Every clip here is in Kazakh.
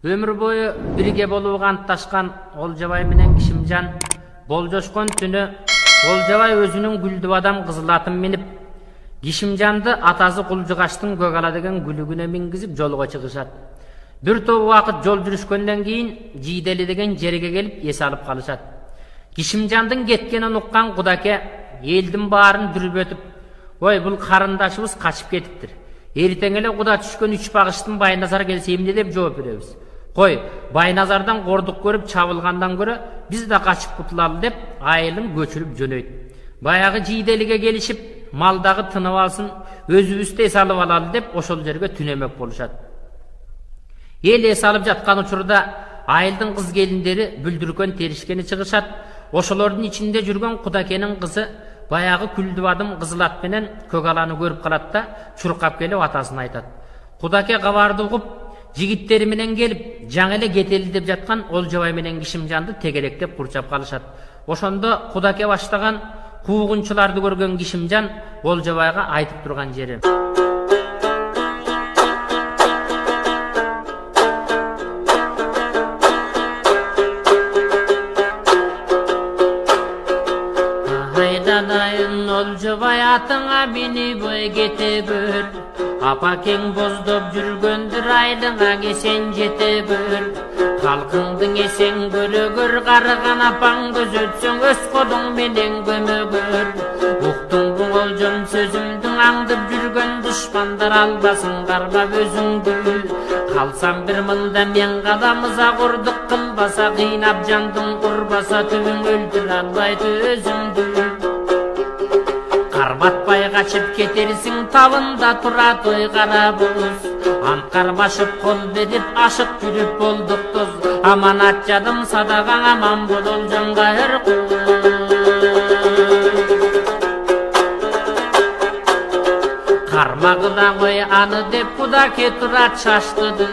Ömür boyu birge bolууга antaşkan Olcabay менен Кишимжан болжошкон түнү Olcabay өзүнүн гүлдүү адам кызыл атын минип Кишимжанды атасы Кулжугаштын Көкала деген гүлүгүнө мингизип жолго чыгышат. Бир топ убакыт жол жүрүшкөндөн кийин Жийдели деген жерге келип эс алып калышат. Кишимжандын кеткенин уккан Кудаке элдин баарын дүрүп өтүп, "Ой, бул карындашыбыз качып кетиптир. Эртең эле Куда түшкөн 3 багыштын Байназар келсе эмне" деп жооп беребиз. "Кой, Байназардан кордук көрүп чабылгандан көрө биз да качып кутулалы" деп айылын көчүрүп жөнөйт. Баягы Жийделиге келишип, малдагы тынып алсын, өзүбүздү эс алып алалы деп ошол жерге түнөмөк болушат. Эл эс алып жаткан учурда айылдын кыз келиндери бүлдүркөн теришкени чыгышат. Ошолордун ичинде жүргөн Кудакенин кызы баягы күлдүү адам кызыл ат менен Көкаланы көрүп калат да чуркап келип атасына айтат. Кудаке кабарды угуп, жигиттери менен келип, жаңы эле кетели деп жаткан Олжобай менен Кишимжанды тегеректеп курчап калышат. Ошондо Кудаке баштаган куугунчуларды көргөн Кишимжан Олжобайга айтып турган жери: "Айдадайын Олжобай атыңа бинип ой кете көр. Апакең боздоп жүргөндүр айдыңа кесен жете көр. Халкыңдың эсен көрөгөр, карыган апаң көз өтсөң өз колуң менен көмөгөр. Уктуң бу Олжом сөзүмдү аңдып жүргөн душмандар албасын карбап өзүңдү. Калсам бир мында мен каламыза курдук кылбаса, кыйнап жандың курбаса, түбүң өлтүрө албайт өзүңдү. Карбатпай качып кетерсиң, табында турат ой кара боз. Анткар башып кол берип ашык жүрүп болдук тоз. Аманат жадым садаган аман бол Олжомго өр кул. Кармагына кой аны деп Кудаке турат шаштыды.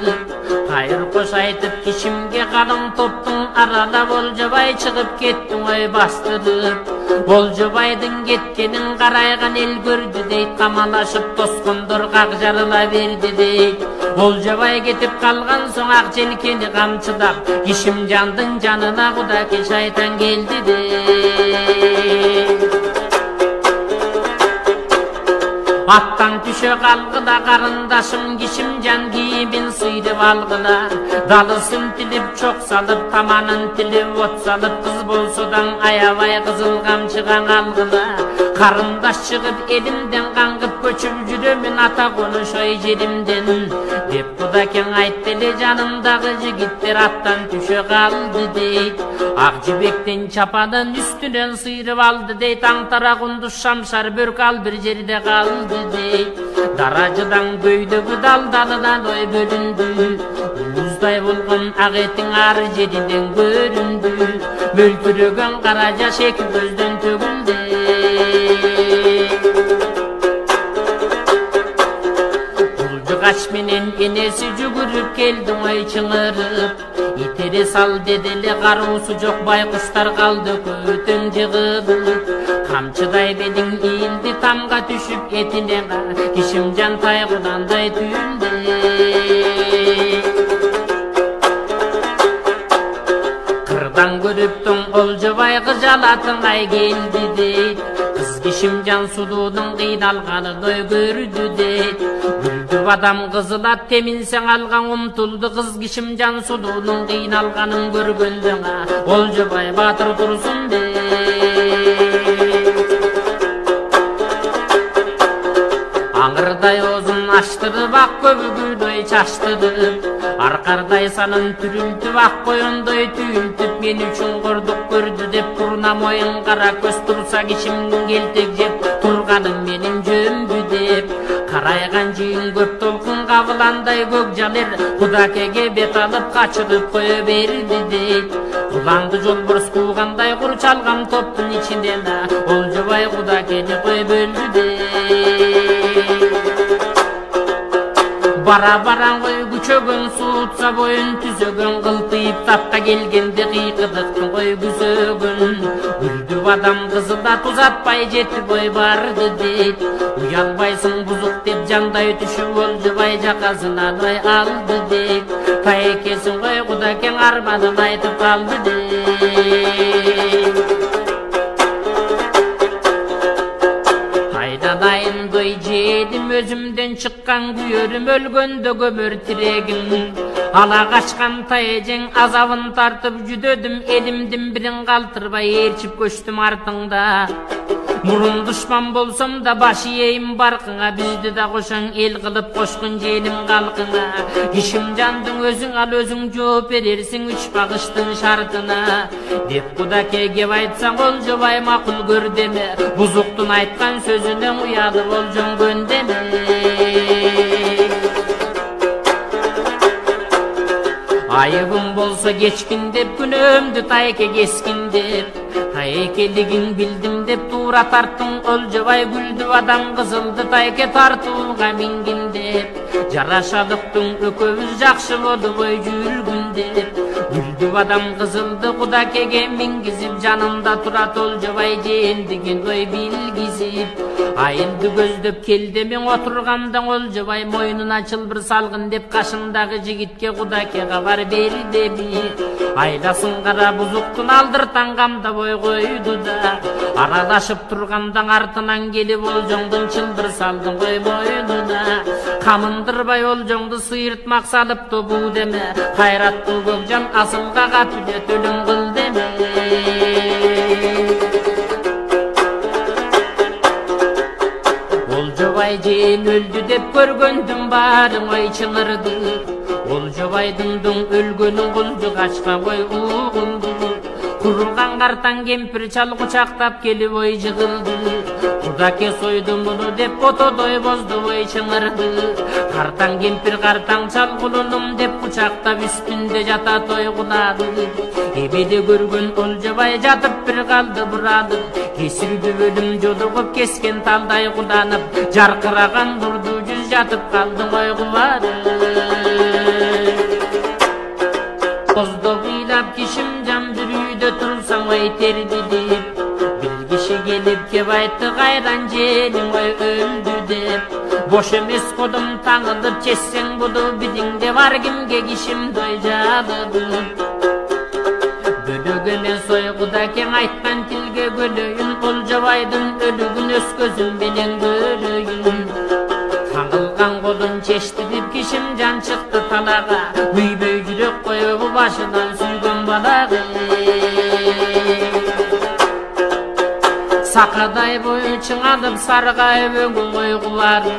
Кайыр кош айтып Кишимге калың топтун аралап Олжобай чыгып кеттиң ой бастырып. Олжобайдын кеткенин карайган эл көрдү дейт, камалашып тоскондор как жарыла берди дейт. Олжобай кетип калган соң ак желкени камчылап, Кишимжандын жанына Кудаке шайтан келди дейт. Аттан түшө калгыла карындашым Кишимжан кийимин сыйдып алгыла. Далысын тилип чок салып, таманын тилип от салып, кыз болсодан аябай кызыл камчыга алгыла. Карындаш чыгып элимден каңгып көчүп жүрөмүн ата конушой жеримден деп Кудакең айтты эле, жанымдагы жигиттер аттан түшө калды дейт. Ак жибектен чапанын үстүнөн сыйрып алды дейт. Аңтара кундуз шамшар бөрк ал бир жерде калды дейт. Даражыдан көйдөгү далдалынан ой бөлүндү. Ууздай болгон ак этиң ар жеринен көрүндү. Мөлтүрөгөн кара жаш эки көздөн төгүлдү. Кулжугач менен энеси жүгүрүп келди ой чыңырып. Итере сал деделе, кароосу жок байкуштар калды көтөң жыгылып. Камчыдай белиң ийилди тамга түшүп этине, Кишимжан тайгунандай түйүлдү. Кырдан көрүп тоң Олжобай кыжалатың ай келди дейт. Кыз Кишимжан сулуунун кыйналганын ой көрдү дейт. Гүлдүү адам кызыл ат теминсең алган умтулду. Кыз Кишимжан сулуунун кыйналганын көргөндө Олжобай баатыр турсун дейт. Аңырдай озун аштырып ак көбүгүдөй чаштырып, аркардай санын түрүлтүп ак коёндой түйүлтүп, мен үчүн кордук көрдү деп турна моюн кара көз турса, Кишимдин келтек жеп турганым менин жөмбү деп. Карайган жыйын көп толкун кабыландай көк жалер, Кудакеге бет алып качырып кое берди дейт. Куланды жолборс куугандай кур чалган топтун ичинен Олжобай Кудакени кой бөлдү дейт. Бара-баран кой күчөгөн суутса боюн түзөгөн, кылтыйып тапка келгенде кыйкыдыктын кой күзөгөн. Гүлдүү адам кызыда тузатпай жетип ой барды дейт. Уялбайсың бузук деп жандай түшүп Олжобай жакасынан ой алды дейт. Taykesin koy Kudaken armadın aytıp kaldı de. Haydanayın doy jedim özümden çıkkan güyörüm ölgöndö gömür tiregim. Ala kaçkan tayecen azabın tartıp jüdödüm elimdim birin kaltırbay erçip köştüm артыңda. Murun düşman bolsam da başı yeyim barkına bizdi da koşan el kılıp koşkun jenim kalkına. İşim jandın özün al özün жооп berersin üç bakıştın şartına. Dep Kudakege aytsaң ol jobay makul gör deme. Buzuktun aytkan sözünden uyalıp oljon göndeme. Ayıbım bolsa geçkin dep günömdü tayke keskin dep. Taykeligin bildim dep tuğra tarttın Olcobay güldü adam kızıldı tayke tartılga mingin dep. Jaraşadıktın ököbüz jakşı boldu boy jürgün dep. Güldü adam kızıldı Kudakege mingizip janında turat Olcobay jendigin doy bilgizip. Ayıldı gözдөp keldi men oturgandan Olcobay moynuna çılbır salgın dep kaşındagı jigitke Kudakege var berdi bir. Aylasın kara buzuktun aldırtan gamda boy koydu da. Aradaşıp turgandan artınan gelip Oljoңdun çılbır saldın koy boynuna. Kamındırbay Oljoңdu sıyırtmak salıp da bu deme. Hayrat bu gökcan asılga kapüde tölün kıl deme. Olcobay jen öldü dep görgöndüm barın oy çıngırdı. Olcobaydın ölgönün kulcu kaçka koy uğuldu. Kurulgan kartan kempir çal kuçaktap kelip oy jıgıldı. Kudake soydum bunu dep botodoy bozdu oy çıngırdı. Kartan kempir kartan çal kulunum dep kuçaktap üstünde jata toy kuladı. Ebede görgön Olcobay jatıp bir kaldı buradı. Kesildi bölüm jodugup kesken talday kudanıp. Jarkıragan durdu жүз jatıp kaldı oy kuvarı. Bozdu kıylap kişim can bir üyde tursan oy terdi dep. Bir kişi gelip kep aytты kayran jenim oy öldü dep. Boş emes kodum tağılıp çessen budu bidingde var kimge kişim doy jalıdı. Bölögömen soy Kudakeng aytkan tilge gölöyün. Olcobaydın ölügün öz gözüm belen gölöyün. Tağılgan kolun çeşti dip kişim can çıktı talaga. Büyböy jürek koyu bu başından süygön balağı. Sakaday boyu çıngalıp sargay bögün oyguları.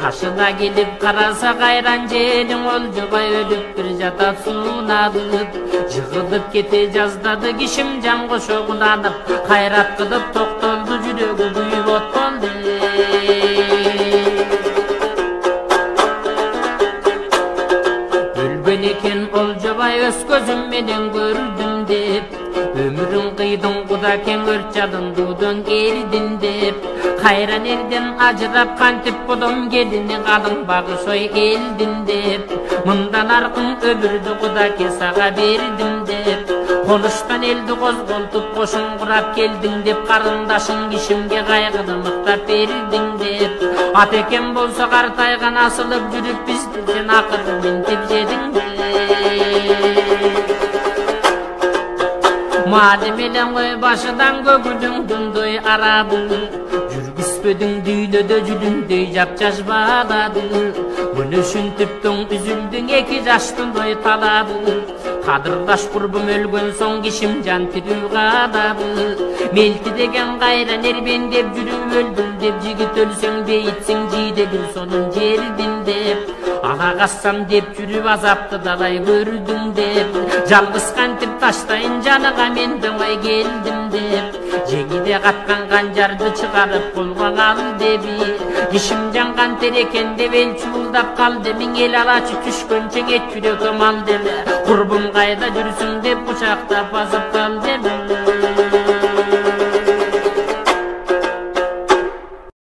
Kaşıda gelip karasa kayran jenim Olcobay ölüp bir jata sunadıp. Jıgılıp kete jazdadı kişim can koşoğulanıp. Kayrat kılıp toktoldu jüregi büyüp ot boldu. Ölgön eken Olcobay öz gözüm menen gördüm dep. Ömürün kıydın Kudakeng ört jalındudun eldin dep. Kayran erden ajırap kantip budum gelini kalın bağı soy eldin dep. Mından arkın öbürdü Kudake sağa berdim dep. Konuştan eldi kozgoltup koşun kurap geldin dep. Karındaşın kişimge kaygıdı mıktap berdin dep. Ateken bolsa kartaygan asılıp jürüp bizdi sen akırı mintip jedin dep. Madem elen koy başıdan gögüdün dundoy arabı. Jürgüspödün düylödö jülündöy japjaş bağladı. Bunu şüntüptün üzüldün eki jaştın doy talabı. Kadırdaş kurbum ölgön son kişim can tirүү kaladı. Melti degen kayran erben dep jürüp öldüm dep. Jigit ölsöň beyitsin jiyde bir sonun jerdin dep. Ala kassam dep jürüp azapты dalay gördüm dep. Жалгыз kantip taştayın janıga menden oy geldim dep. Jegide katkan kanjardı çıkarıp kolga al debi. Kişim jangan tereken dep el çuğuldap kaldı. Min el alaçı tüşkönçeň et jürekem al deme. Kurbum kayda jürsün dep kuçaktap basıp kal deme.